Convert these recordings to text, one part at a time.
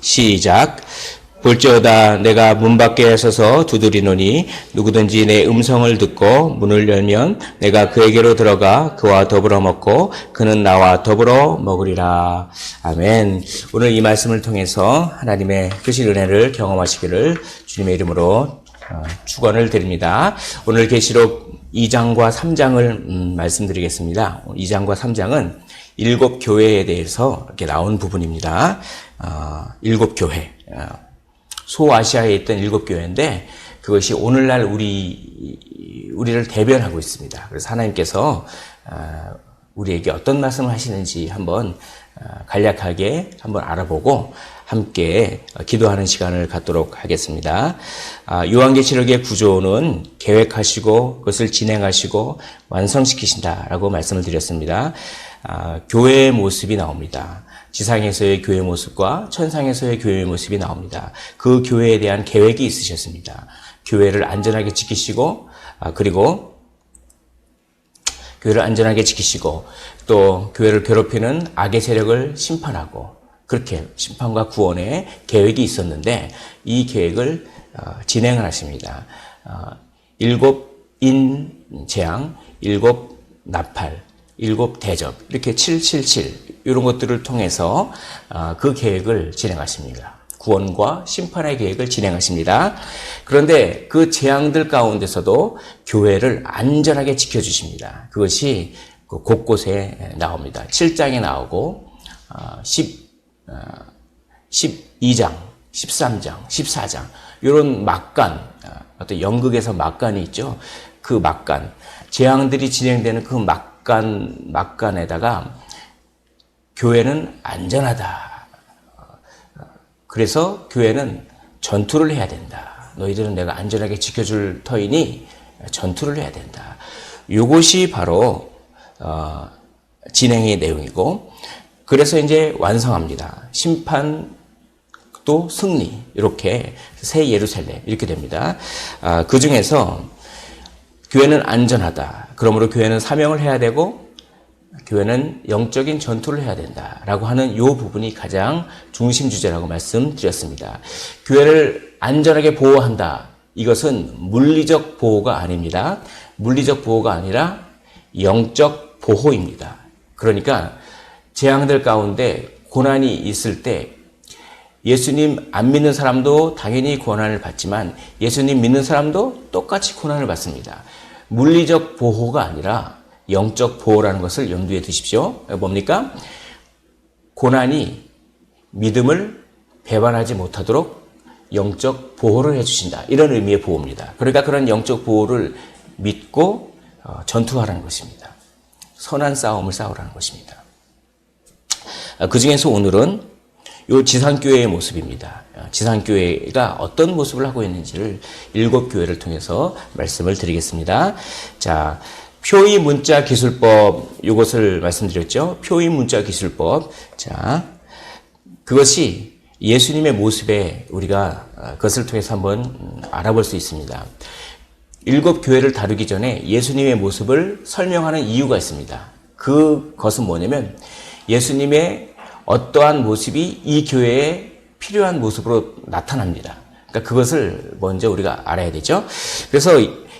시작. 볼지어다 내가 문 밖에 서서 두드리노니 누구든지 내 음성을 듣고 문을 열면 내가 그에게로 들어가 그와 더불어 먹고 그는 나와 더불어 먹으리라. 아멘. 오늘 이 말씀을 통해서 하나님의 크신 은혜를 경험하시기를 주님의 이름으로 축원을 드립니다. 오늘 계시록 2장과 3장을 말씀드리겠습니다. 2장과 3장은 7교회에 대해서 이렇게 나온 부분입니다. 7교회. 소아시아에 있던 7교회인데 그것이 오늘날 우리를 대변하고 있습니다. 그래서 하나님께서 우리에게 어떤 말씀을 하시는지 한번 간략하게 한번 알아보고 함께 기도하는 시간을 갖도록 하겠습니다. 요한계시록의 구조는 계획하시고 그것을 진행하시고 완성시키신다라고 말씀을 드렸습니다. 교회의 모습이 나옵니다. 지상에서의 교회 모습과 천상에서의 교회의 모습이 나옵니다. 그 교회에 대한 계획이 있으셨습니다. 교회를 안전하게 지키시고 그리고 교회를 안전하게 지키시고 또 교회를 괴롭히는 악의 세력을 심판하고 그렇게 심판과 구원의 계획이 있었는데 이 계획을 진행을 하십니다. 7인 재앙, 7 나팔, 7 대접, 이렇게 777 이런 것들을 통해서 그 계획을 진행하십니다. 구원과 심판의 계획을 진행하십니다. 그런데 그 재앙들 가운데서도 교회를 안전하게 지켜주십니다. 그것이 곳곳에 나옵니다. 7장에 나오고 12장, 13장, 14장 이런 막간, 어떤 연극에서 막간이 있죠. 그 막간, 재앙들이 진행되는 그 막간에다가 교회는 안전하다. 그래서 교회는 전투를 해야 된다. 너희들은 내가 안전하게 지켜줄 터이니 전투를 해야 된다. 이것이 바로 진행의 내용이고 그래서 이제 완성합니다. 심판도 승리 이렇게 새 예루살렘 이렇게 됩니다. 그 중에서 교회는 안전하다. 그러므로 교회는 사명을 해야 되고 교회는 영적인 전투를 해야 된다라고 하는 이 부분이 가장 중심 주제라고 말씀드렸습니다. 교회를 안전하게 보호한다. 이것은 물리적 보호가 아닙니다. 물리적 보호가 아니라 영적 보호입니다. 그러니까 재앙들 가운데 고난이 있을 때 예수님 안 믿는 사람도 당연히 고난을 받지만 예수님 믿는 사람도 똑같이 고난을 받습니다. 물리적 보호가 아니라 영적 보호라는 것을 염두에 두십시오. 뭡니까? 고난이 믿음을 배반하지 못하도록 영적 보호를 해주신다. 이런 의미의 보호입니다. 그러니까 그런 영적 보호를 믿고 전투하라는 것입니다. 선한 싸움을 싸우라는 것입니다. 그 중에서 오늘은 이 지상교회의 모습입니다. 지상교회가 어떤 모습을 하고 있는지를 7교회를 통해서 말씀을 드리겠습니다. 자, 표의 문자 기술법, 이것을 말씀드렸죠. 표의 문자 기술법. 자, 그것이 예수님의 모습에 우리가 그것을 통해서 한번 알아볼 수 있습니다. 7교회를 다루기 전에 예수님의 모습을 설명하는 이유가 있습니다. 그것은 뭐냐면 예수님의 어떠한 모습이 이 교회에 필요한 모습으로 나타납니다. 그러니까 그것을 먼저 우리가 알아야 되죠. 그래서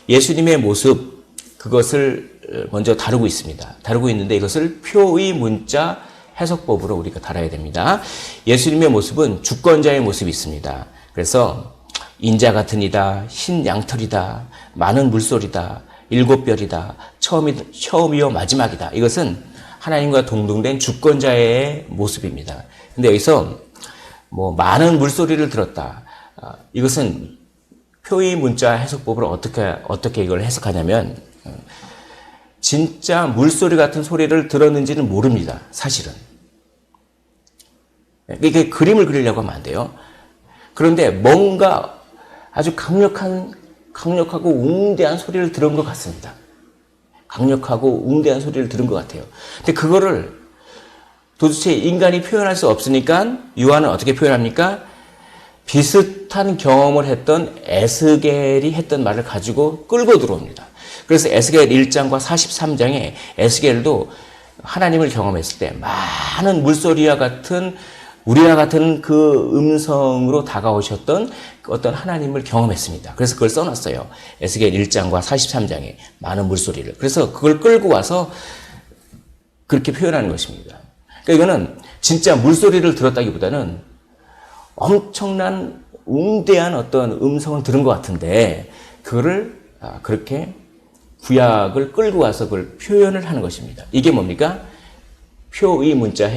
예수님의 모습, 그것을 먼저 다루고 있습니다. 다루고 있는데 이것을 표의 문자 해석법으로 우리가 다뤄야 됩니다. 예수님의 모습은 주권자의 모습이 있습니다. 그래서 인자 같은 이다, 흰 양털이다, 많은 물소리다, 7별이다, 처음이요 마지막이다. 이것은 하나님과 동등된 주권자의 모습입니다. 근데 여기서 많은 물소리를 들었다. 이것은 표의 문자 해석법으로 어떻게 이걸 해석하냐면 진짜 물소리 같은 소리를 들었는지는 모릅니다. 사실은. 이게 그림을 그리려고 하면 안 돼요. 그런데 뭔가 아주 강력하고 웅대한 소리를 들은 것 같습니다. 강력하고 웅대한 소리를 들은 것 같아요. 근데 그거를 도대체 인간이 표현할 수 없으니까 요한은 어떻게 표현합니까? 비슷한 경험을 했던 에스겔이 했던 말을 가지고 끌고 들어옵니다. 그래서 에스겔 1장과 43장에 에스겔도 하나님을 경험했을 때 많은 물소리와 같은 우리와 같은 그 음성으로 다가오셨던 어떤 하나님을 경험했습니다. 그래서 그걸 써놨어요. 에스겔 1장과 43장에 많은 물소리를. 그래서 그걸 끌고 와서 그렇게 표현하는 것입니다. 그러니까 이거는 진짜 물소리를 들었다기보다는 엄청난 웅대한 어떤 음성을 들은 것 같은데 그거를 그렇게 구약을 끌고 와서 그걸 표현을 하는 것입니다. 이게 뭡니까? 표의 문자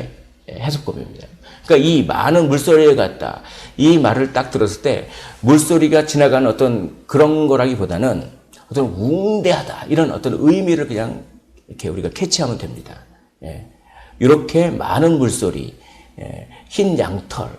해석법입니다. 그러니까 이 많은 물소리를 갖다 이 말을 딱 들었을 때 물소리가 지나가는 어떤 그런 거라기보다는 어떤 웅대하다 이런 어떤 의미를 그냥 이렇게 우리가 캐치하면 됩니다. 예. 이렇게 많은 물소리, 흰 양털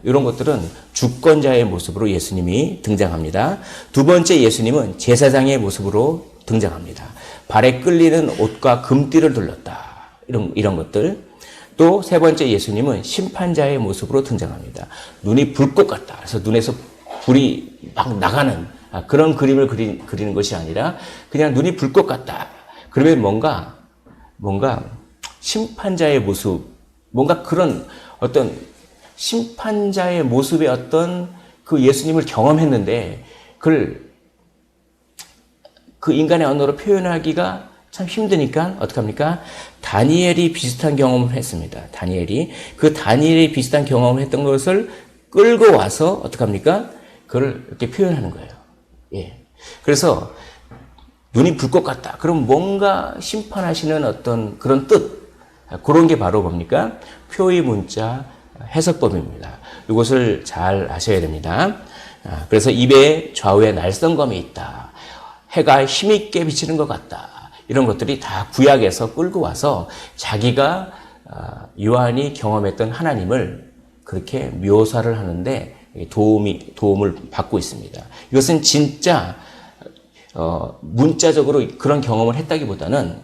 이런 것들은 주권자의 모습으로 예수님이 등장합니다. 두 번째 예수님은 제사장의 모습으로 등장합니다. 발에 끌리는 옷과 금띠를 둘렀다. 이런 것들. 또 세 번째 예수님은 심판자의 모습으로 등장합니다. 눈이 불꽃 같다. 그래서 눈에서 불이 막 나가는 그런 그림을 그리는 것이 아니라 그냥 눈이 불꽃 같다. 그러면 뭔가 심판자의 모습, 뭔가 그런 어떤 심판자의 모습의 어떤 그 예수님을 경험했는데 그걸 그 인간의 언어로 표현하기가 참 힘드니까 어떡합니까? 다니엘이 비슷한 경험을 했습니다. 다니엘이 비슷한 경험을 했던 것을 끌고 와서 어떡합니까? 그걸 이렇게 표현하는 거예요. 예. 그래서 눈이 불꽃 같다. 그럼 뭔가 심판하시는 어떤 그런 뜻, 그런 게 바로 뭡니까? 표의 문자 해석법입니다. 이것을 잘 아셔야 됩니다. 그래서 입에 좌우에 날성검이 있다. 해가 힘있게 비치는 것 같다. 이런 것들이 다 구약에서 끌고 와서 자기가 요한이 경험했던 하나님을 그렇게 묘사를 하는데 도움을 받고 있습니다. 이것은 진짜 문자적으로 그런 경험을 했다기보다는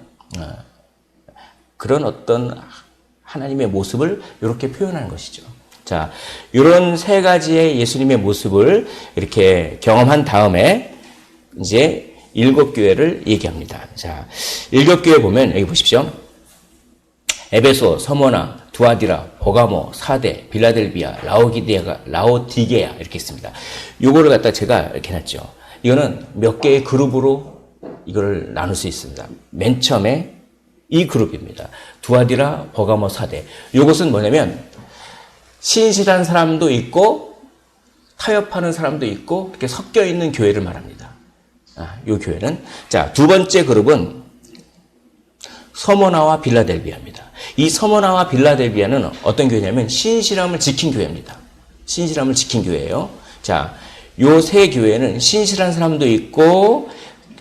그런 어떤 하나님의 모습을 이렇게 표현하는 것이죠. 자, 이런 세 가지의 예수님의 모습을 이렇게 경험한 다음에 이제 7교회를 얘기합니다. 자, 7교회 보면 여기 보십시오. 에베소, 서머나, 두아디라, 버가모, 사데, 빌라델비아, 라오디게아 이렇게 있습니다. 요거를 갖다 제가 이렇게 해놨죠. 이거는 몇 개의 그룹으로 이걸 나눌 수 있습니다. 맨 처음에 이 그룹입니다. 두아디라, 버가모, 사데. 요것은 뭐냐면 신실한 사람도 있고 타협하는 사람도 있고 이렇게 섞여 있는 교회를 말합니다. 요 교회는. 자, 두 번째 그룹은 서머나와 빌라델비아입니다. 이 서머나와 빌라델비아는 어떤 교회냐면 신실함을 지킨 교회입니다. 신실함을 지킨 교회예요. 자, 요 세 교회는 신실한 사람도 있고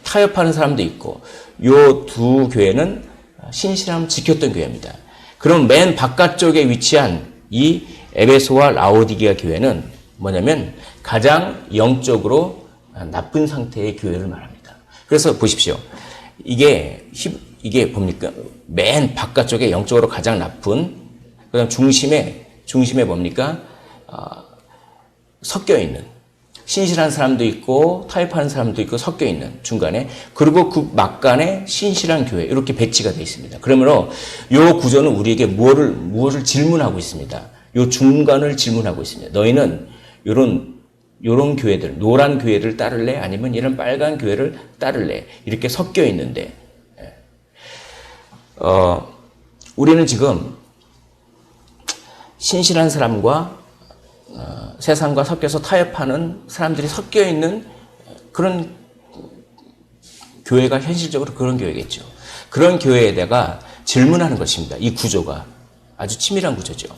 타협하는 사람도 있고 요 두 교회는 신실함을 지켰던 교회입니다. 그럼 맨 바깥쪽에 위치한 이 에베소와 라오디게아 교회는 뭐냐면 가장 영적으로 나쁜 상태의 교회를 말합니다. 그래서 보십시오. 이게 뭡니까? 맨 바깥쪽에 영적으로 가장 나쁜, 그 다음 중심에 뭡니까? 섞여 있는, 신실한 사람도 있고, 타협하는 사람도 있고, 섞여 있는 중간에, 그리고 그 막간에 신실한 교회, 이렇게 배치가 되어 있습니다. 그러므로 요 구조는 우리에게 무엇을 질문하고 있습니다. 요 중간을 질문하고 있습니다. 너희는 요런 교회들, 노란 교회를 따를래? 아니면 이런 빨간 교회를 따를래? 이렇게 섞여 있는데, 우리는 지금 신실한 사람과 세상과 섞여서 타협하는 사람들이 섞여 있는 그런 교회가 현실적으로 그런 교회겠죠. 그런 교회에다가 질문하는 것입니다. 이 구조가 아주 치밀한 구조죠.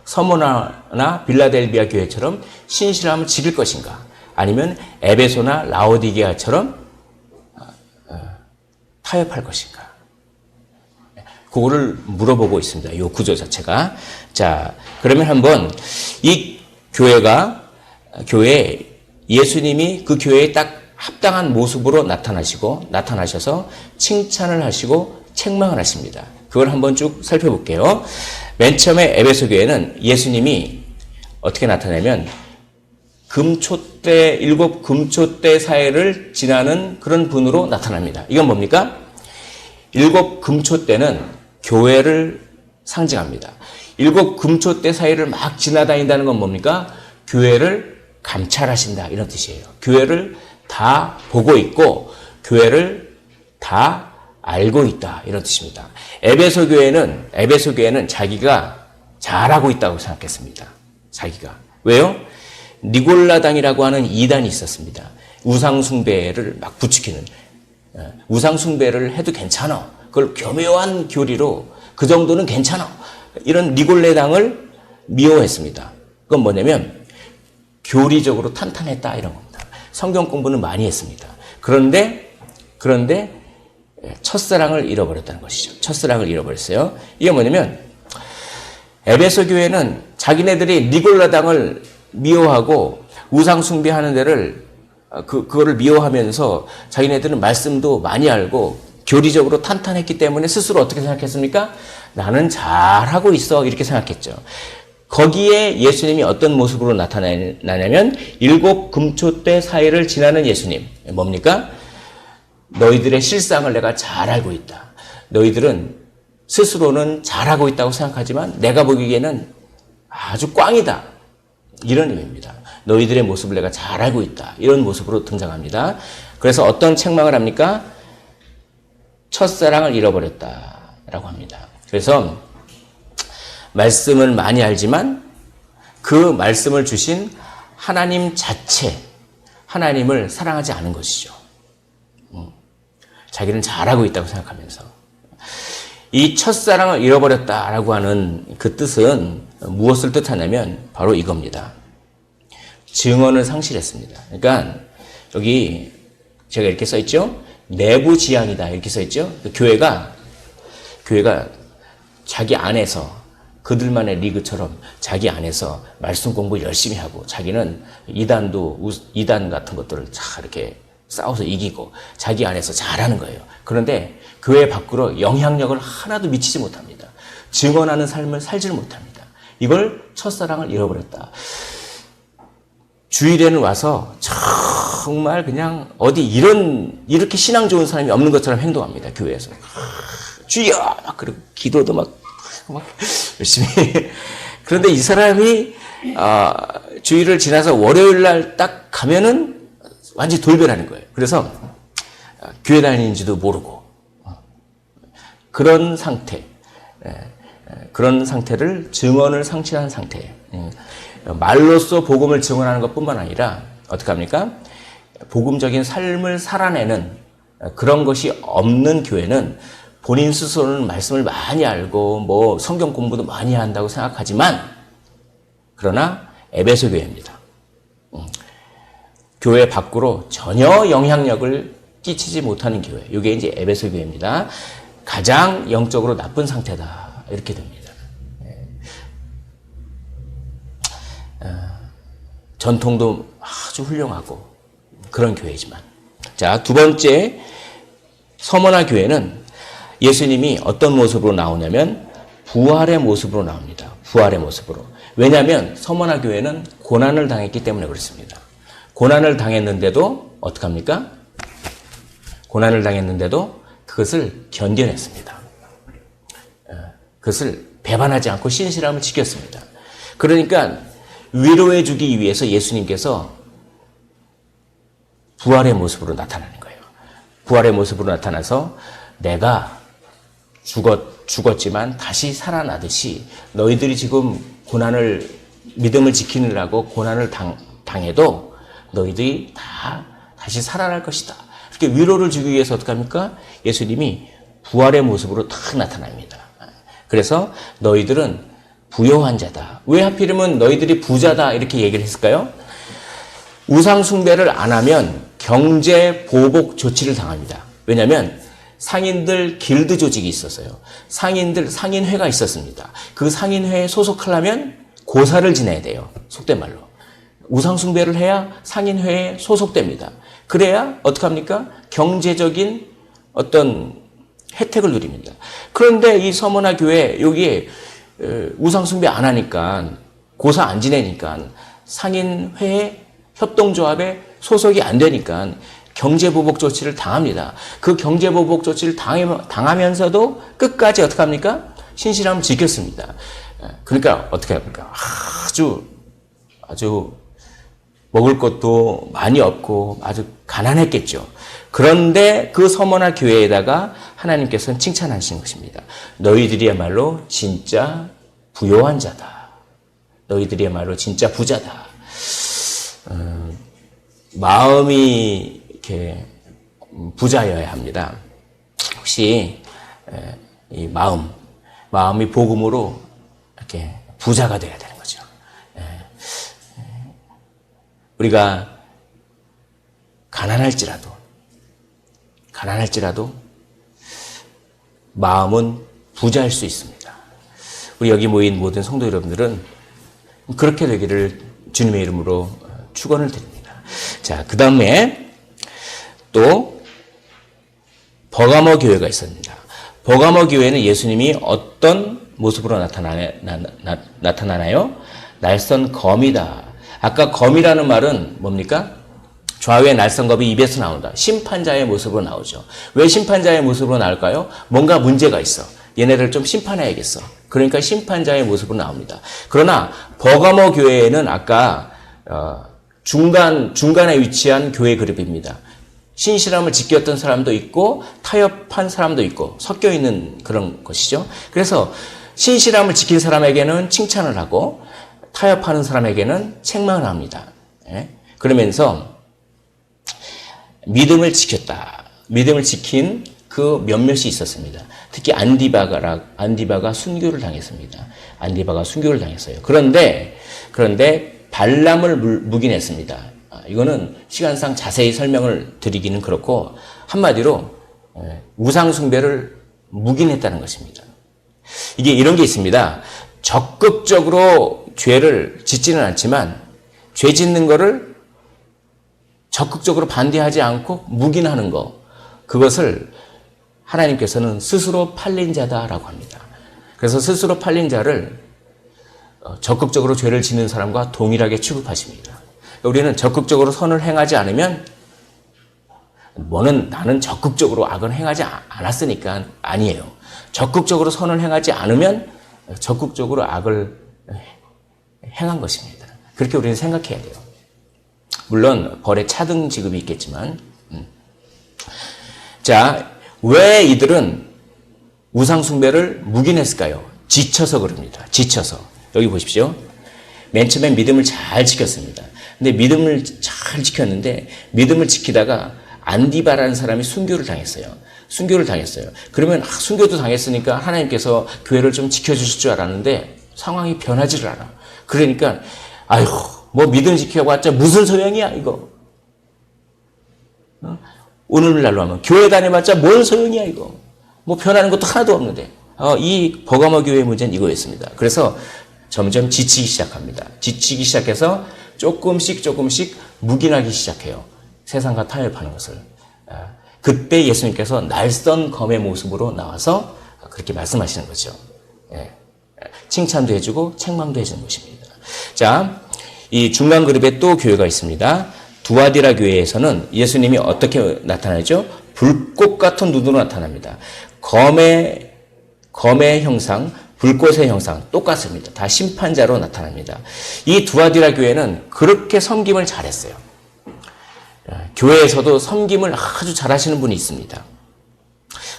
서머나나 빌라델비아 교회처럼 신실함을 지킬 것인가? 아니면 에베소나 라오디게아처럼 타협할 것인가? 그거를 물어보고 있습니다. 이 구조 자체가. 자, 그러면 한번 이 교회에 예수님이 그 교회에 딱 합당한 모습으로 나타나셔서 칭찬을 하시고 책망을 하십니다. 그걸 한번 쭉 살펴볼게요. 맨 처음에 에베소 교회는 예수님이 어떻게 나타내면 일곱 금초대 사이를 지나는 그런 분으로 나타납니다. 이건 뭡니까? 일곱 금초대는 교회를 상징합니다. 일곱 금초대 사이를 막 지나다닌다는 건 뭡니까? 교회를 감찰하신다 이런 뜻이에요. 교회를 다 보고 있고 교회를 다 알고 있다 이런 뜻입니다. 에베소 교회는 자기가 잘하고 있다고 생각했습니다. 자기가. 왜요? 니골라당이라고 하는 이단이 있었습니다. 우상숭배를 막 부추기는. 우상숭배를 해도 괜찮아. 그걸 교묘한 교리로 그 정도는 괜찮아. 이런 니골라당을 미워했습니다. 그건 뭐냐면 교리적으로 탄탄했다 이런 겁니다. 성경 공부는 많이 했습니다. 그런데 첫사랑을 잃어버렸다는 것이죠. 첫사랑을 잃어버렸어요. 이게 뭐냐면 에베소 교회는 자기네들이 니골라당을 미워하고 우상 숭배하는 데를 그거를 미워하면서 자기네들은 말씀도 많이 알고 교리적으로 탄탄했기 때문에 스스로 어떻게 생각했습니까? 나는 잘하고 있어 이렇게 생각했죠. 거기에 예수님이 어떤 모습으로 나타나냐면 일곱 금초대 사이를 지나는 예수님. 뭡니까? 너희들의 실상을 내가 잘 알고 있다. 너희들은 스스로는 잘하고 있다고 생각하지만 내가 보기에는 아주 꽝이다. 이런 의미입니다. 너희들의 모습을 내가 잘 알고 있다. 이런 모습으로 등장합니다. 그래서 어떤 책망을 합니까? 첫사랑을 잃어버렸다라고 합니다. 그래서 말씀을 많이 알지만 그 말씀을 주신 하나님 자체, 하나님을 사랑하지 않은 것이죠. 자기는 잘하고 있다고 생각하면서. 이 첫사랑을 잃어버렸다라고 하는 그 뜻은 무엇을 뜻하냐면 바로 이겁니다. 증언을 상실했습니다. 그러니까 여기 제가 이렇게 써있죠. 내부 지향이다 이렇게 써있죠. 교회가 자기 안에서 그들만의 리그처럼 자기 안에서 말씀 공부 열심히 하고 자기는 이단 같은 것들을 잘 이렇게 싸워서 이기고 자기 안에서 잘하는 거예요. 그런데 교회 밖으로 영향력을 하나도 미치지 못합니다. 증언하는 삶을 살지를 못합니다. 이걸 첫사랑을 잃어버렸다. 주일에는 와서 정말 그냥 어디 이렇게 신앙 좋은 사람이 없는 것처럼 행동합니다. 교회에서. 주여! 막 그리고 기도도 막 열심히. 그런데 이 사람이 주일을 지나서 월요일 날 딱 가면은 완전히 돌변하는 거예요. 그래서 교회 다니는지도 모르고 그런 상태, 그런 상태를 증언을 상실한 상태예요. 말로써 복음을 증언하는 것뿐만 아니라 어떻게 합니까? 복음적인 삶을 살아내는 그런 것이 없는 교회는 본인 스스로는 말씀을 많이 알고 뭐 성경 공부도 많이 한다고 생각하지만 그러나 에베소 교회입니다. 교회 밖으로 전혀 영향력을 끼치지 못하는 교회. 이게 이제 에베소 교회입니다. 가장 영적으로 나쁜 상태다. 이렇게 됩니다. 전통도 아주 훌륭하고 그런 교회지만. 자, 두 번째 서머나 교회는 예수님이 어떤 모습으로 나오냐면 부활의 모습으로 나옵니다. 부활의 모습으로. 왜냐하면 서머나 교회는 고난을 당했기 때문에 그렇습니다. 고난을 당했는데도 어떡합니까? 고난을 당했는데도 그것을 견뎌냈습니다. 그것을 배반하지 않고 신실함을 지켰습니다. 그러니까 위로해 주기 위해서 예수님께서 부활의 모습으로 나타나는 거예요. 부활의 모습으로 나타나서 내가 죽었지만 다시 살아나듯이 너희들이 지금 믿음을 지키느라고 고난을 당해도 너희들이 다시 살아날 것이다. 이렇게 위로를 주기 위해서 어떻게 합니까? 예수님이 부활의 모습으로 딱 나타납니다. 그래서 너희들은 부요한 자다. 왜 하필이면 너희들이 부자다 이렇게 얘기를 했을까요? 우상 숭배를 안 하면 경제 보복 조치를 당합니다. 왜냐하면 상인들 길드 조직이 있었어요. 상인회가 있었습니다. 그 상인회에 소속하려면 고사를 지내야 돼요. 속된 말로. 우상 숭배를 해야 상인회에 소속됩니다. 그래야 어떡합니까? 경제적인 어떤 혜택을 누립니다. 그런데 이 서머나 교회 여기에 우상 숭배 안 하니까 고사 안 지내니까 상인회 협동조합에 소속이 안 되니까 경제보복 조치를 당합니다. 그 경제보복 조치를 당하면서도 끝까지 어떻게 합니까? 신실함을 지켰습니다. 그러니까 어떻게 합니까? 아주 먹을 것도 많이 없고 아주 가난했겠죠. 그런데 그 서머나 교회에다가 하나님께서는 칭찬하시는 것입니다. 너희들이야말로 진짜 부요한 자다. 너희들이야말로 진짜 부자다. 마음이 이렇게 부자여야 합니다. 혹시 이 마음이 복음으로 이렇게 부자가 되어야 되는 거죠. 우리가 가난할지라도 마음은 부자일 수 있습니다. 우리 여기 모인 모든 성도 여러분들은 그렇게 되기를 주님의 이름으로 축원을 드립니다. 자, 그 다음에 또 버가모 교회가 있습니다. 버가모 교회는 예수님이 어떤 모습으로 나타나나요? 날선 검이다. 아까 검이라는 말은 뭡니까? 좌우의 날선 검이 입에서 나온다. 심판자의 모습으로 나오죠. 왜 심판자의 모습으로 나올까요? 뭔가 문제가 있어. 얘네들 좀 심판해야겠어. 그러니까 심판자의 모습으로 나옵니다. 그러나 버가모 교회에는 아까 중간에 위치한 교회 그룹입니다. 신실함을 지켰던 사람도 있고 타협한 사람도 있고 섞여 있는 그런 것이죠. 그래서 신실함을 지킨 사람에게는 칭찬을 하고 타협하는 사람에게는 책망을 합니다. 그러면서 믿음을 지켰다. 믿음을 지킨 그 몇몇이 있었습니다. 특히 안디바가 순교를 당했습니다. 안디바가 순교를 당했어요. 그런데 발람을 묵인했습니다. 이거는 시간상 자세히 설명을 드리기는 그렇고 한마디로 우상 숭배를 묵인했다는 것입니다. 이게 이런 게 있습니다. 적극적으로 죄를 짓지는 않지만 죄 짓는 거를 적극적으로 반대하지 않고 묵인하는 거, 그것을 하나님께서는 스스로 팔린 자다라고 합니다. 그래서 스스로 팔린 자를 적극적으로 죄를 짓는 사람과 동일하게 취급하십니다. 우리는 적극적으로 선을 행하지 않으면 나는 적극적으로 악을 행하지 않았으니까 아니에요. 적극적으로 선을 행하지 않으면 적극적으로 악을 행한 것입니다. 그렇게 우리는 생각해야 돼요. 물론 벌의 차등 지급이 있겠지만 자, 왜 이들은 우상 숭배를 묵인했을까요? 지쳐서 그럽니다. 지쳐서. 여기 보십시오. 맨 처음에 믿음을 잘 지켰습니다. 근데 믿음을 잘 지켰는데 믿음을 지키다가 안디바라는 사람이 순교를 당했어요. 그러면 순교도 당했으니까 하나님께서 교회를 좀 지켜주실 줄 알았는데 상황이 변하지를 않아. 그러니까 뭐 믿음 지켜봤자 무슨 소용이야 이거. 오늘날로 하면 교회 다녀봤자 뭔 소용이야 이거. 뭐 변하는 것도 하나도 없는데. 이 버가모 교회의 문제는 이거였습니다. 그래서 점점 지치기 시작합니다. 지치기 시작해서 조금씩 묵인하기 시작해요. 세상과 타협하는 것을. 그때 예수님께서 날선 검의 모습으로 나와서 그렇게 말씀하시는 거죠. 칭찬도 해주고 책망도 해주는 것입니다. 자, 이 중간 그룹에 또 교회가 있습니다. 두아디라 교회에서는 예수님이 어떻게 나타나죠? 불꽃 같은 눈으로 나타납니다. 검의 형상, 불꽃의 형상 똑같습니다. 다 심판자로 나타납니다. 이 두아디라 교회는 그렇게 섬김을 잘했어요. 교회에서도 섬김을 아주 잘하시는 분이 있습니다.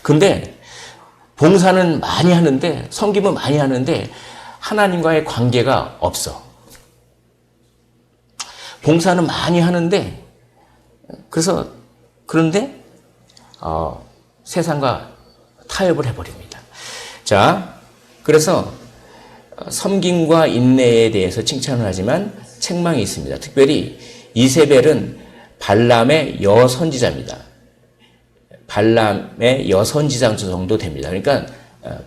근데 봉사는 많이 하는데 섬김은 많이 하는데 하나님과의 관계가 없어. 봉사는 많이 하는데 그런데 세상과 타협을 해버립니다. 자, 그래서 섬김과 인내에 대해서 칭찬을 하지만 책망이 있습니다. 특별히 이세벨은 발람의 여선지자입니다. 발람의 여선지자 정도 됩니다. 그러니까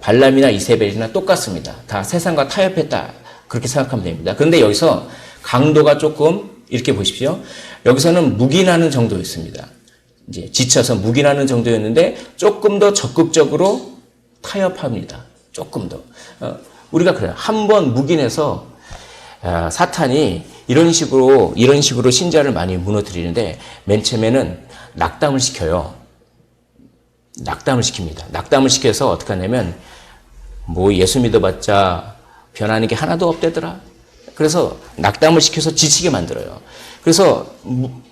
발람이나 이세벨이나 똑같습니다. 다 세상과 타협했다. 그렇게 생각하면 됩니다. 그런데 여기서 강도가 조금 이렇게 보십시오. 여기서는 묵인하는 정도였습니다. 이제 지쳐서 묵인하는 정도였는데 조금 더 적극적으로 타협합니다. 조금 더. 우리가 그래요. 한번 묵인해서 사탄이 이런 식으로 신자를 많이 무너뜨리는데 맨 처음에는 낙담을 시켜요. 낙담을 시킵니다. 낙담을 시켜서 어떻게 하냐면 뭐 예수 믿어봤자 변하는 게 하나도 없대더라. 그래서 낙담을 시켜서 지치게 만들어요. 그래서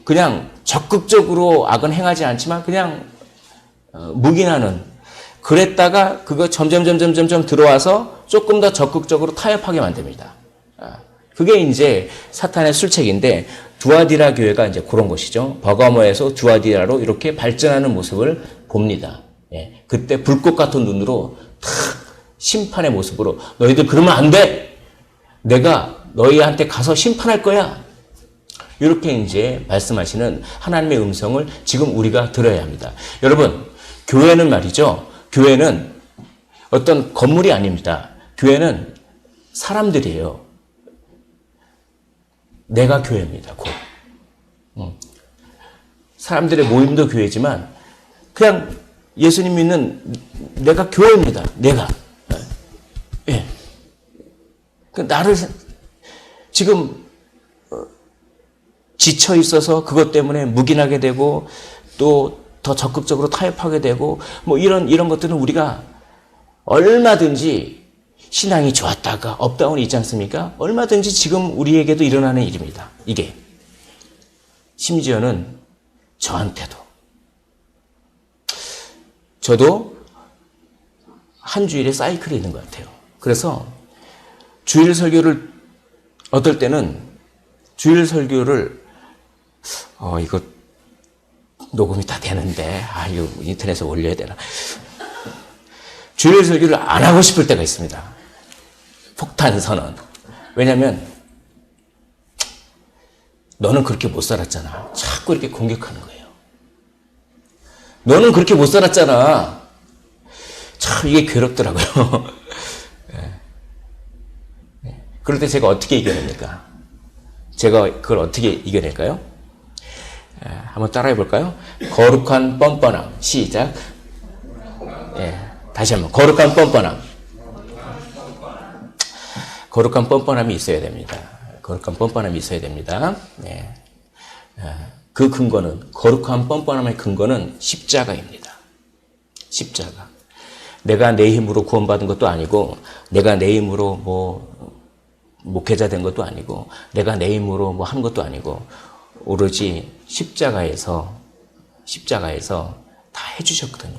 그냥 적극적으로 악은 행하지 않지만 그냥 묵인하는, 그랬다가 그거 점점 들어와서 조금 더 적극적으로 타협하게 만듭니다. 그게 이제 사탄의 술책인데, 두아디라 교회가 이제 그런 것이죠. 버가모에서 두아디라로 이렇게 발전하는 모습을 봅니다. 예, 그때 불꽃 같은 눈으로 탁 심판의 모습으로, 너희들 그러면 안 돼! 내가 너희한테 가서 심판할 거야! 이렇게 이제 말씀하시는 하나님의 음성을 지금 우리가 들어야 합니다. 여러분, 교회는 말이죠. 교회는 어떤 건물이 아닙니다. 교회는 사람들이에요. 내가 교회입니다. 곧. 사람들의 모임도 교회지만 그냥 예수님 믿는 내가 교회입니다. 내가. 예. 나를 지금 지쳐 있어서 그것 때문에 묵인하게 되고 또 더 적극적으로 타협하게 되고 뭐 이런 것들은 우리가 얼마든지, 신앙이 좋았다가 업다운이 있지 않습니까? 얼마든지 지금 우리에게도 일어나는 일입니다. 이게. 심지어는 저한테도. 저도 한 주일에 사이클이 있는 것 같아요. 그래서 주일 설교를, 어떨 때는 주일 설교를 이거 녹음이 다 되는데 이거 인터넷에 올려야 되나. 주일 설교를 안 하고 싶을 때가 있습니다. 폭탄 선언. 왜냐하면 너는 그렇게 못 살았잖아. 자꾸 이렇게 공격하는 거예요. 너는 그렇게 못 살았잖아. 참 이게 괴롭더라고요. 그럴 때 제가 어떻게 이겨냅니까? 제가 그걸 어떻게 이겨낼까요? 한번 따라해 볼까요? 거룩한 뻔뻔함. 시작. 다시 한번. 거룩한 뻔뻔함. 거룩한 뻔뻔함이 있어야 됩니다. 거룩한 뻔뻔함이 있어야 됩니다. 그 근거는, 거룩한 뻔뻔함의 근거는 십자가입니다. 십자가. 내가 내 힘으로 구원받은 것도 아니고, 내가 내 힘으로 뭐 목회자 된 것도 아니고, 내가 내 힘으로 뭐 한 것도 아니고, 오로지 십자가에서 다 해주셨거든요.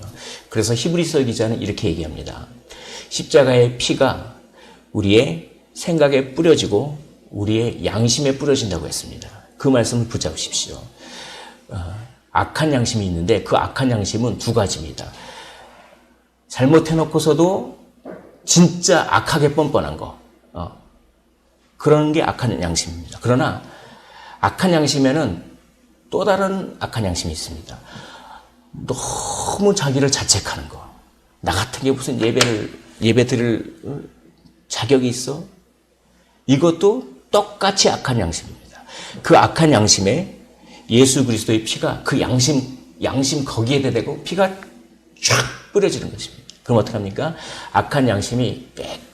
그래서 히브리서 기자는 이렇게 얘기합니다. 십자가의 피가 우리의 생각에 뿌려지고 우리의 양심에 뿌려진다고 했습니다. 그 말씀을 붙잡으십시오. 악한 양심이 있는데 그 악한 양심은 두 가지입니다. 잘못해놓고서도 진짜 악하게 뻔뻔한 거. 그런 게 악한 양심입니다. 그러나 악한 양심에는 또 다른 악한 양심이 있습니다. 너무 자기를 자책하는 거. 나 같은 게 무슨 예배 드릴 자격이 있어? 이것도 똑같이 악한 양심입니다. 그 악한 양심에 예수 그리스도의 피가 그 양심 거기에 대고 피가 쫙 뿌려지는 것입니다. 그럼 어떡합니까? 악한 양심이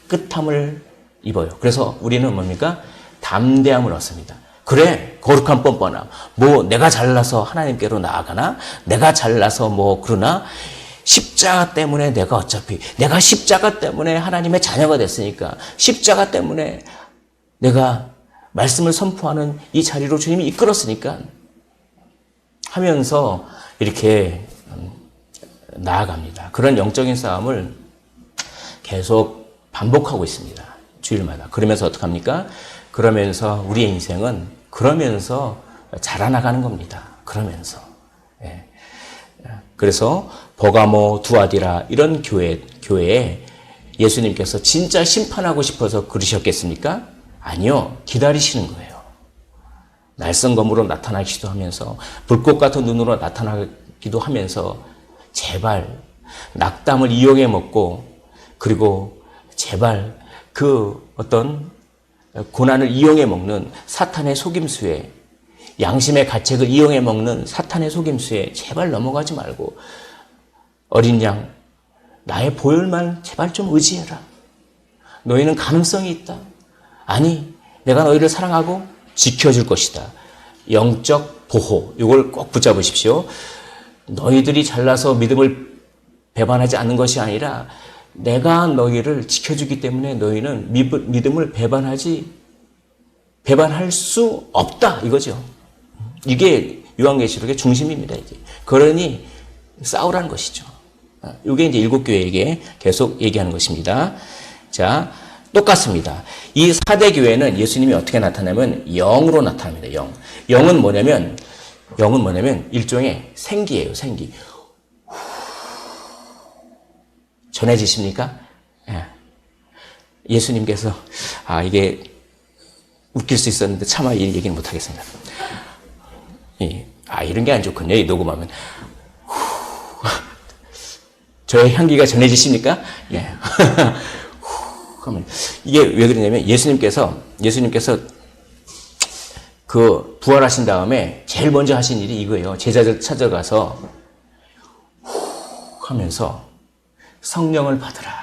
깨끗함을 입어요. 그래서 우리는 뭡니까? 담대함을 얻습니다. 그래, 거룩한 뻔뻔함. 뭐 내가 잘나서 하나님께로 나아가나? 내가 잘나서 뭐 그러나? 십자가 때문에 내가 십자가 때문에 하나님의 자녀가 됐으니까, 십자가 때문에 내가 말씀을 선포하는 이 자리로 주님이 이끌었으니까 하면서 이렇게 나아갑니다. 그런 영적인 싸움을 계속 반복하고 있습니다. 주일마다. 그러면서 어떡합니까? 그러면서 우리의 인생은 그러면서 자라나가는 겁니다. 그러면서. 그래서 버가모, 두아디라 이런 교회에 예수님께서 진짜 심판하고 싶어서 그러셨겠습니까? 아니요. 기다리시는 거예요. 날성검으로 나타나기도 하면서 불꽃 같은 눈으로 나타나기도 하면서 제발 낙담을 이용해 먹고, 그리고 제발 그 어떤 고난을 이용해 먹는 사탄의 속임수에, 양심의 가책을 이용해 먹는 사탄의 속임수에 제발 넘어가지 말고 어린 양, 나의 보혈만 제발 좀 의지해라. 너희는 가능성이 있다. 아니, 내가 너희를 사랑하고 지켜줄 것이다. 영적 보호, 이걸 꼭 붙잡으십시오. 너희들이 잘나서 믿음을 배반하지 않는 것이 아니라 내가 너희를 지켜주기 때문에 너희는 믿음을 배반할 수 없다 이거죠. 이게 요한계시록의 중심입니다. 이게. 그러니 싸우라는 것이죠. 이게 이제 일곱 교회에게 계속 얘기하는 것입니다. 자, 똑같습니다. 이 4대 교회는 예수님이 어떻게 나타나면 영으로 나타납니다. 영은 뭐냐면 일종의 생기예요. 생기. 전해지십니까? 예수님께서 이게 웃길 수 있었는데 차마 이 얘기는 못하겠습니다. 이런 게 안 좋군요. 이 녹음하면. 저의 향기가 전해지십니까? 예. 그러면 이게 왜 그러냐면 예수님께서 그 부활하신 다음에 제일 먼저 하신 일이 이거예요. 제자들 찾아가서 하면서 성령을 받으라.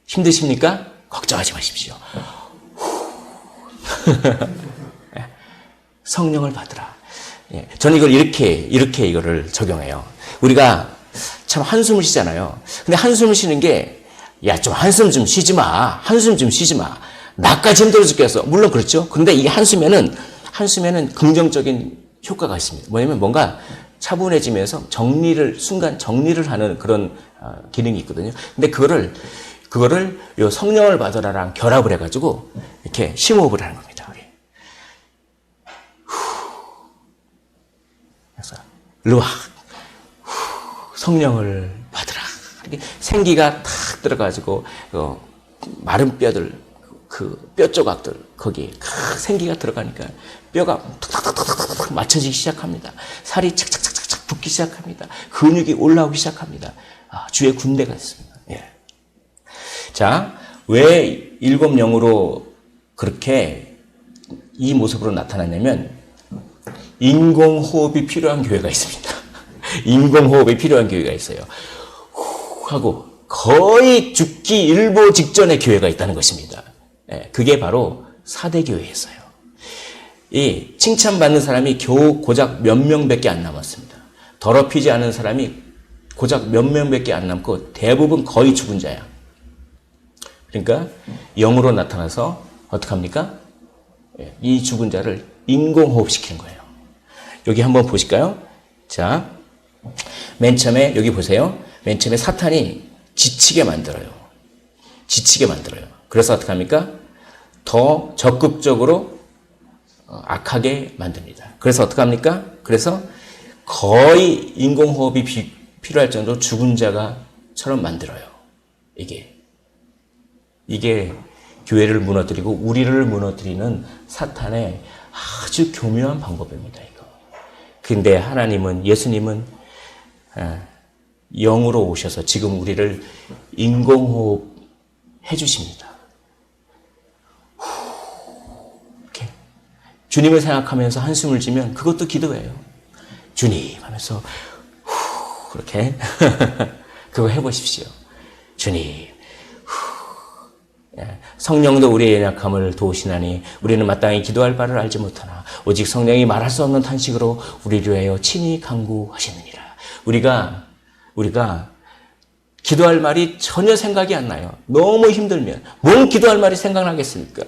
힘드십니까? 걱정하지 마십시오. 성령을 받으라. 저는 이걸 이렇게 이거를 적용해요. 우리가 참 한숨을 쉬잖아요. 근데 한숨을 쉬는 게, 좀 한숨 좀 쉬지 마. 한숨 좀 쉬지 마. 나까지 힘들어 죽겠어. 물론 그렇죠. 근데 이 한숨에는 긍정적인 효과가 있습니다. 뭐냐면 뭔가 차분해지면서 순간 정리를 하는 그런 기능이 있거든요. 근데 그거를 요 성령을 받으라랑 결합을 해가지고 이렇게 심호흡을 하는 겁니다. 우리. 그래서 루아 성령을 받으라. 이렇게 생기가 탁 들어가지고 마른 뼈들, 그 뼈 조각들 거기에 생기가 들어가니까 뼈가 탁탁탁탁탁 맞춰지기 시작합니다. 살이 착착착착 붙기 시작합니다. 근육이 올라오기 시작합니다. 주의 군대가 있습니다. 예. 자, 왜 7영으로 그렇게 이 모습으로 나타났냐면 인공호흡이 필요한 교회가 있습니다. 인공호흡이 필요한 교회가 있어요. 후 하고 거의 죽기 일보 직전의 교회가 있다는 것입니다. 그게 바로 4대 교회였어요. 이 칭찬받는 사람이 겨우 고작 몇 명밖에 안 남았습니다. 더럽히지 않은 사람이 고작 몇 명밖에 안 남고 대부분 거의 죽은 자야. 그러니까 영으로 나타나서 어떡합니까? 이 죽은 자를 인공호흡시키는 거예요. 여기 한번 보실까요? 자, 맨 처음에 여기 보세요. 맨 처음에 사탄이 지치게 만들어요. 그래서 어떡합니까? 더 적극적으로 악하게 만듭니다. 그래서 어떡합니까? 그래서 거의 인공호흡이 필요할 정도로 죽은 자가처럼 만들어요. 이게 교회를 무너뜨리고 우리를 무너뜨리는 사탄의 아주 교묘한 방법입니다. 이거. 근데 하나님은, 예수님은 영으로 오셔서 지금 우리를 인공호흡 해주십니다. 이렇게 주님을 생각하면서 한숨을 쉬면 그것도 기도예요. 주님 하면서 그렇게 그거 해보십시오. 주님. 성령도 우리의 연약함을 도우시나니 우리는 마땅히 기도할 바를 알지 못하나 오직 성령이 말할 수 없는 탄식으로 우리를 위하여 친히 간구하시느니라. 우리가 기도할 말이 전혀 생각이 안 나요. 너무 힘들면. 뭔 기도할 말이 생각나겠습니까?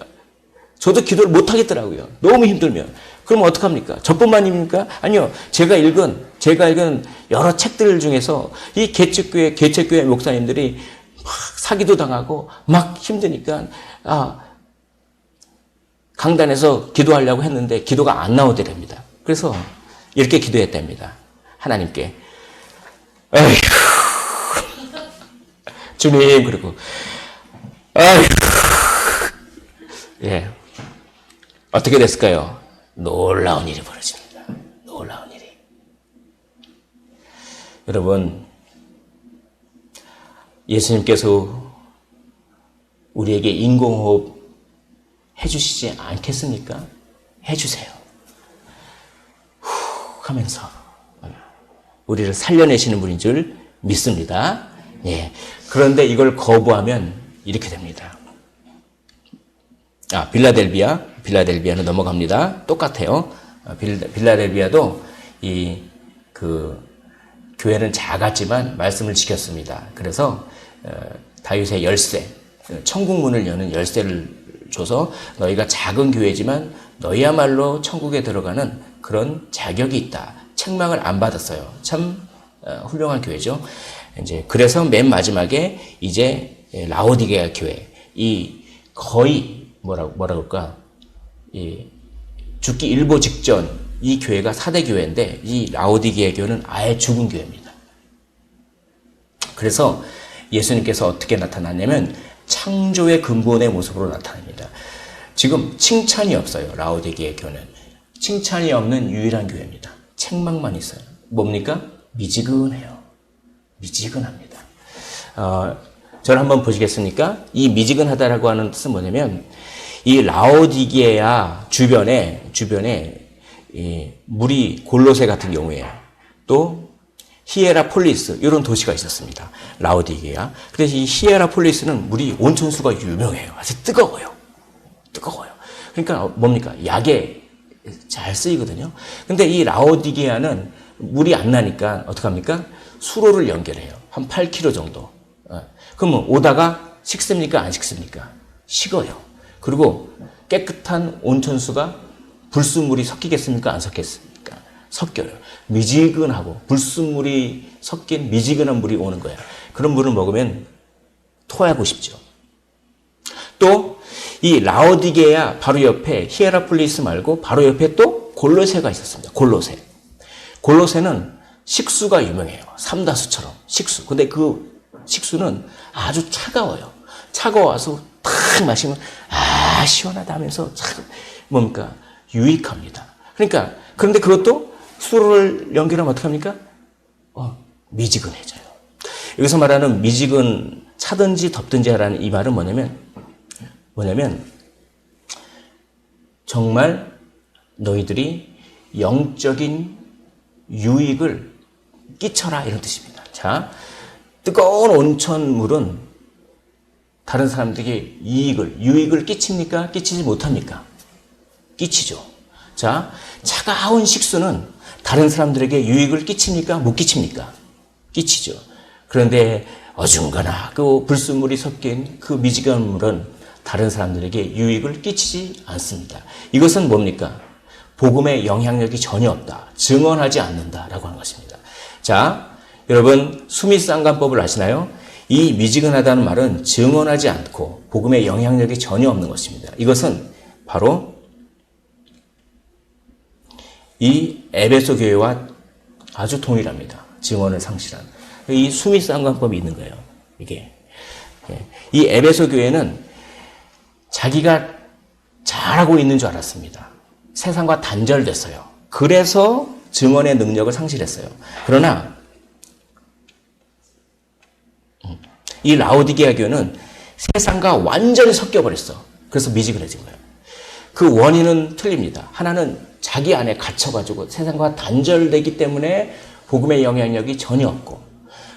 저도 기도를 못 하겠더라고요. 너무 힘들면. 그럼 어떡합니까? 저뿐만입니까? 아니요. 제가 읽은 여러 책들 중에서 이 개척교회 목사님들이 막 사기도 당하고 막 힘드니까 강단에서 기도하려고 했는데 기도가 안 나오더랍니다. 그래서 이렇게 기도했답니다. 하나님께 에휴 주님 그리고 에휴 예 어떻게 됐을까요? 놀라운 일이 벌어집니다. 놀라운 일이. 여러분 예수님께서 우리에게 인공호흡 해주시지 않겠습니까? 해주세요. 후 하면서 우리를 살려내시는 분인 줄 믿습니다. 예. 그런데 이걸 거부하면 이렇게 됩니다. 빌라델비아는 넘어갑니다. 똑같아요. 빌라델비아도 교회는 작았지만 말씀을 지켰습니다. 그래서 다윗의 열쇠, 천국 문을 여는 열쇠를 줘서 너희가 작은 교회지만 너희야말로 천국에 들어가는 그런 자격이 있다. 책망을 안 받았어요. 참 훌륭한 교회죠. 이제 그래서 맨 마지막에 이제 라오디게아 교회, 이 거의 뭐라 그럴까, 이 죽기 일보 직전 이 교회가 4대 교회인데 이 라오디게아 교회는 아예 죽은 교회입니다. 그래서 예수님께서 어떻게 나타났냐면 창조의 근본의 모습으로 나타납니다. 지금 칭찬이 없어요. 라오디게아 교회는 칭찬이 없는 유일한 교회입니다. 책망만 있어요. 뭡니까? 미지근해요. 미지근합니다. 저를 한번 보시겠습니까? 이 미지근하다라고 하는 뜻은 뭐냐면 이 라오디게아 주변에 이 물이 골로새 같은 경우에 또 히에라폴리스 이런 도시가 있었습니다. 라오디게아. 그래서 이 히에라폴리스는 물이 온천수가 유명해요. 아주 뜨거워요. 그러니까 뭡니까? 약에 잘 쓰이거든요. 근데 이 라오디게아는 물이 안 나니까 어떡합니까? 수로를 연결해요. 한 8km 정도. 그러면 오다가 식습니까? 안 식습니까? 식어요. 그리고 깨끗한 온천수가 불순물이 섞이겠습니까? 안 섞겠습니까? 섞여요. 미지근하고 불순물이 섞인 미지근한 물이 오는 거야. 그런 물을 먹으면 토하고 싶죠. 또 이 라오디게아 바로 옆에 히에라폴리스 말고 바로 옆에 또 골로새가 있었습니다. 골로새는 식수가 유명해요. 삼다수처럼 식수. 근데 그 식수는 아주 차가워요. 차가워서 탁 마시면 시원하다 하면서 참 뭡니까? 유익합니다. 그러니까 그런데 그것도 수로를 연결하면 어떡합니까? 미지근해져요. 여기서 말하는 미지근 차든지 덥든지 하라는 이 말은 뭐냐면 정말 너희들이 영적인 유익을 끼쳐라 이런 뜻입니다. 자, 뜨거운 온천물은 다른 사람들에게 유익을 끼칩니까? 끼치지 못합니까? 끼치죠. 자, 차가운 식수는 다른 사람들에게 유익을 끼칩니까? 못 끼칩니까? 끼치죠. 그런데 어중간하 그 불순물이 섞인 그 미지근한 물은 다른 사람들에게 유익을 끼치지 않습니다. 이것은 뭡니까? 복음의 영향력이 전혀 없다. 증언하지 않는다라고 하는 것입니다. 자, 여러분 수미쌍관법을 아시나요? 이 미지근하다는 말은 증언하지 않고 복음의 영향력이 전혀 없는 것입니다. 이것은 바로 이 에베소 교회와 아주 동일합니다. 증언을 상실한. 이 수미쌍관법이 있는 거예요. 이게. 이 에베소 교회는 자기가 잘하고 있는 줄 알았습니다. 세상과 단절됐어요. 그래서 증언의 능력을 상실했어요. 그러나 이 라오디게아 교회는 세상과 완전히 섞여버렸어. 그래서 미지근해진 거예요. 그 원인은 틀립니다. 하나는 자기 안에 갇혀가지고 세상과 단절되기 때문에 복음의 영향력이 전혀 없고,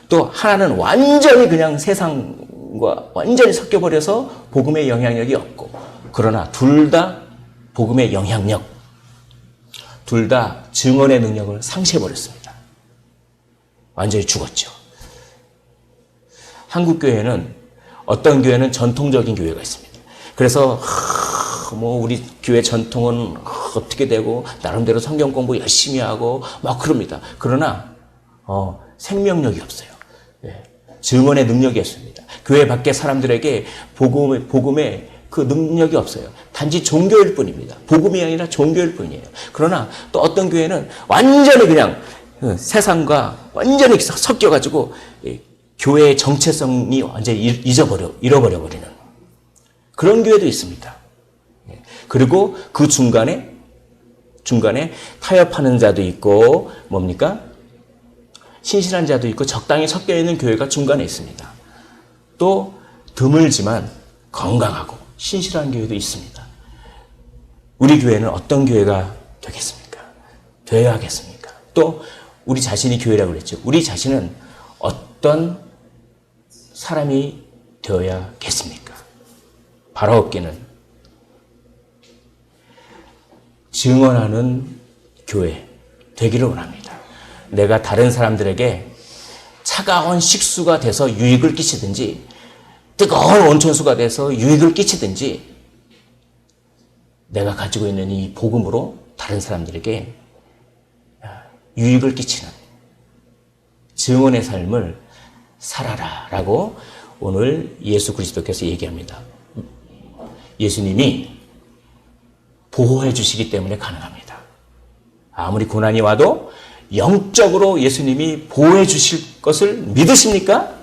또 하나는 완전히 그냥 세상과 완전히 섞여버려서 복음의 영향력이 없고, 그러나 둘 다 복음의 영향력, 둘 다 증언의 능력을 상실해버렸습니다. 완전히 죽었죠. 한국 교회는 어떤 교회는 전통적인 교회가 있습니다. 그래서 우리 교회 전통은 어떻게 되고 나름대로 성경 공부 열심히 하고 막 그럽니다. 그러나 생명력이 없어요. 증언의 능력이 없습니다. 교회 밖에 사람들에게 복음의 그 능력이 없어요. 단지 종교일 뿐입니다. 복음이 아니라 종교일 뿐이에요. 그러나 또 어떤 교회는 완전히 그냥 세상과 완전히 섞여가지고 교회의 정체성이 완전히 잃어버려버리는 그런 교회도 있습니다. 그리고 그 중간에 타협하는 자도 있고 뭡니까? 신실한 자도 있고 적당히 섞여 있는 교회가 중간에 있습니다. 또 드물지만 건강하고 신실한 교회도 있습니다. 우리 교회는 어떤 교회가 되겠습니까? 되어야 하겠습니까? 또 우리 자신이 교회라고 그랬죠. 우리 자신은 어떤 사람이 되어야겠습니까? 바로 없기는 증언하는 교회 되기를 원합니다. 내가 다른 사람들에게 차가운 식수가 돼서 유익을 끼치든지 뜨거운 온천수가 돼서 유익을 끼치든지 내가 가지고 있는 이 복음으로 다른 사람들에게 유익을 끼치는 증언의 삶을 살아라 라고 오늘 예수 그리스도께서 얘기합니다. 예수님이 보호해 주시기 때문에 가능합니다. 아무리 고난이 와도 영적으로 예수님이 보호해 주실 것을 믿으십니까?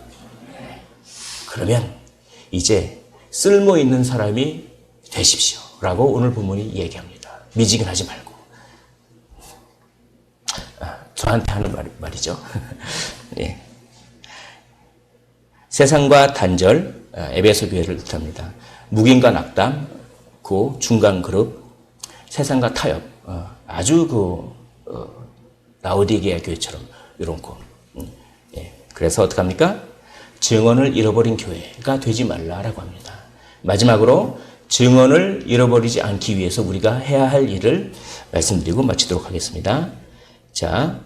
그러면 이제 쓸모 있는 사람이 되십시오 라고 오늘 본문이 얘기합니다. 미지근하지 말고. 저한테 하는 말이죠. 예. 세상과 단절, 에베소 교회를 뜻합니다. 묵인과 낙담, 그 중간 그룹, 세상과 타협, 아주 라오디게아 교회처럼 이런 거. 예. 그래서 어떡합니까? 증언을 잃어버린 교회가 되지 말라라고 합니다. 마지막으로 증언을 잃어버리지 않기 위해서 우리가 해야 할 일을 말씀드리고 마치도록 하겠습니다. 자,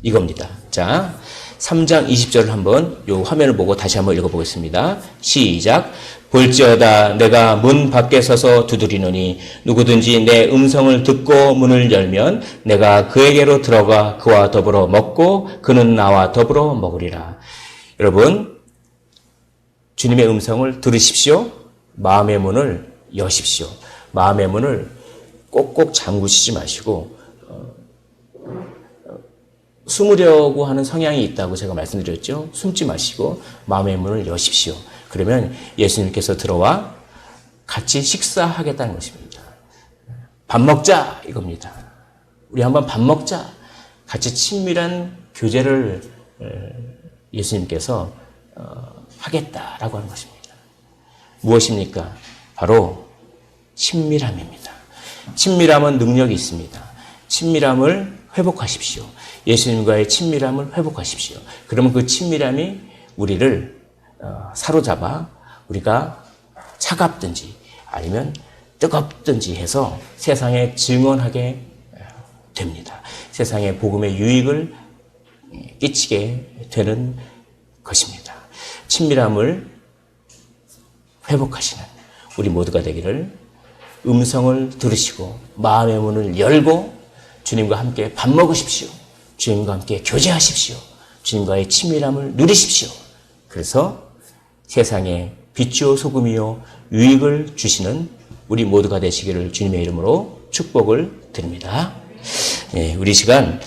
이겁니다. 자, 3장 20절을 한번 요 화면을 보고 다시 한번 읽어보겠습니다. 시작. 볼지어다 내가 문 밖에 서서 두드리노니 누구든지 내 음성을 듣고 문을 열면 내가 그에게로 들어가 그와 더불어 먹고 그는 나와 더불어 먹으리라. 여러분, 주님의 음성을 들으십시오. 마음의 문을 여십시오. 마음의 문을 꼭꼭 잠그시지 마시고 숨으려고 하는 성향이 있다고 제가 말씀드렸죠. 숨지 마시고 마음의 문을 여십시오. 그러면 예수님께서 들어와 같이 식사하겠다는 것입니다. 밥 먹자 이겁니다. 우리 한번 밥 먹자. 같이 친밀한 교제를 예수님께서 하겠다라고 하는 것입니다. 무엇입니까? 바로 친밀함입니다. 친밀함은 능력이 있습니다. 친밀함을 회복하십시오. 예수님과의 친밀함을 회복하십시오. 그러면 그 친밀함이 우리를 사로잡아 우리가 차갑든지 아니면 뜨겁든지 해서 세상에 증언하게 됩니다. 세상에 복음의 유익을 끼치게 되는 것입니다. 친밀함을 회복하시는 우리 모두가 되기를, 음성을 들으시고 마음의 문을 열고 주님과 함께 밥 먹으십시오. 주님과 함께 교제하십시오. 주님과의 친밀함을 누리십시오. 그래서 세상에 빛이요 소금이요 유익을 주시는 우리 모두가 되시기를 주님의 이름으로 축복을 드립니다. 네, 우리 시간